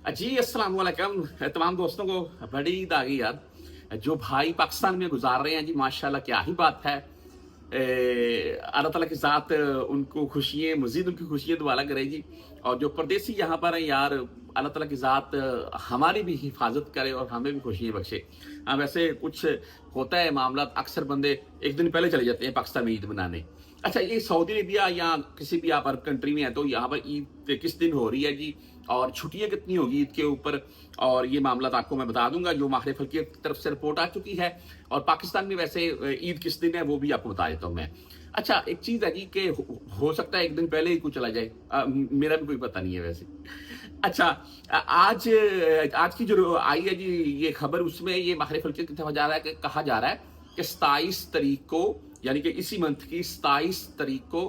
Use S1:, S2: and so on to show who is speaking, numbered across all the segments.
S1: जी अस्सलाम वालेकुम तमाम दोस्तों को बड़ी ईद आ गई यार। जो भाई पाकिस्तान में गुजार रहे हैं जी माशाल्लाह क्या ही बात है। अल्लाह ताला की ज़ात उनको खुशियाँ मज़ीद उनकी खुशियाँ दुआला करे जी। और जो परदेसी यहाँ पर हैं यार अल्लाह ताला की ज़ात हमारी भी हिफाजत करे और हमें भी खुशियाँ बख्शे। हाँ वैसे कुछ होता है मामला, अक्सर बंदे एक दिन पहले चले जाते हैं पाकिस्तान में ईद मनाने। अच्छा ये सऊदी अरेबिया या किसी भी आप अरब कंट्री में है तो यहाँ पर ईद किस दिन हो रही है जी और छुट्टियां कितनी होगी ईद के ऊपर, और ये मामला आपको मैं बता दूंगा जो माहिर फल्की की तरफ से रिपोर्ट आ चुकी है। और पाकिस्तान में वैसे ईद किस दिन है वो भी आपको बता देता हूँ मैं। अच्छा एक चीज है जी कि हो सकता है एक दिन पहले ही कुछ चला जाए, मेरा भी कोई पता नहीं है वैसे। अच्छा आज आज की जो आई है जी ये खबर, उसमें ये माहिर फल्की की तरफ जा रहा है कि कहा जा रहा है कि 27 तारीख को यानी कि इसी मंथ की 27 तारीख को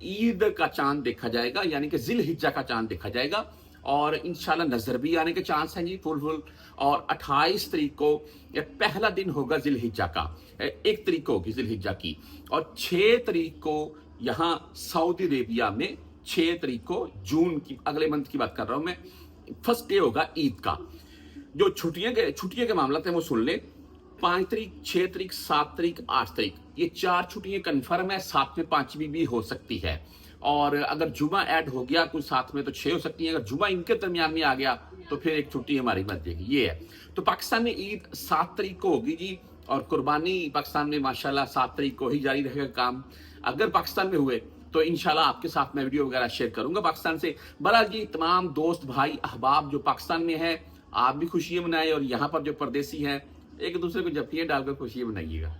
S1: ईद का चांद देखा जाएगा, यानी कि जिल हिज्जा का चांद देखा जाएगा। और इंशाल्लाह नजर भी आने के चांस हैं जी फुल। और 28 तारीख को पहला दिन होगा जिल हिज्जा का, 1 तारीख को होगी जिल हिज्जा की। और 6 तारीख को यहाँ सऊदी अरेबिया में 6 तारीख को जून की अगले मंथ की बात कर रहा हूं मैं, फर्स्ट डे होगा ईद का। जो छुट्टियां के मामला थे वो सुन ले। 5 तारीख, 6 तारीख, 7 तारीख, 8 तारीख, ये 4 छुट्टियां कन्फर्म है, साथ में 5वीं भी हो सकती है। और अगर जुमा ऐड हो गया कुछ साथ में तो 6 हो सकती है। अगर जुमा इनके दरमियान में आ गया तो फिर एक छुट्टी हमारी बच जाएगी। ये है तो पाकिस्तान में ईद 7 तारीख को होगी जी। और कुर्बानी पाकिस्तान में माशाल्लाह 7 तारीख को ही जारी रहेगा काम। अगर पाकिस्तान में हुए तो इंशाल्लाह आपके साथ मैं वीडियो वगैरह शेयर करूंगा पाकिस्तान से। बहरहाल जी तमाम दोस्त भाई अहबाब जो पाकिस्तान में है, आप भी खुशियां मनाएं और यहाँ पर जो परदेसी हैं एक दूसरे को जफ्फियां डालकर खुशियां मनाइएगा।